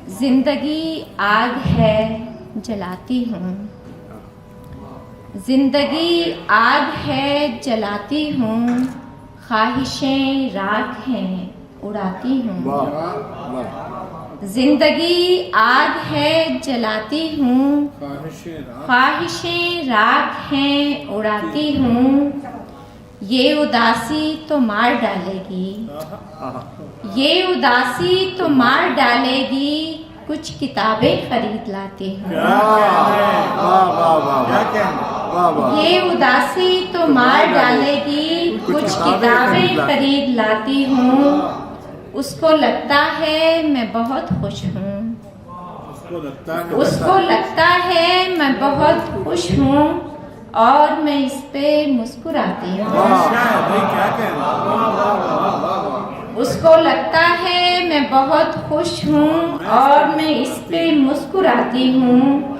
जिंदगी आग है जलाती हूँ, जिंदगी आग है जलाती हूँ, ख्वाहिशें राख हैं उड़ाती हूँ। जिंदगी आग है जलाती हूँ, ख्वाहिशें राख हैं उड़ाती हूँ। ये उदासी तो मार डालेगी, ये उदासी तो मार डालेगी, कुछ किताबें खरीद लाती हूँ। ये उदासी तो मार डालेगी, कुछ किताबें खरीद लाती हूँ। उसको लगता है मैं बहुत खुश हूँ, उसको लगता है मैं बहुत खुश हूँ, और मैं इस पे मुस्कुराती हूँ। उसको लगता है मैं बहुत खुश हूँ और मैं इस पे मुस्कुराती हूँ।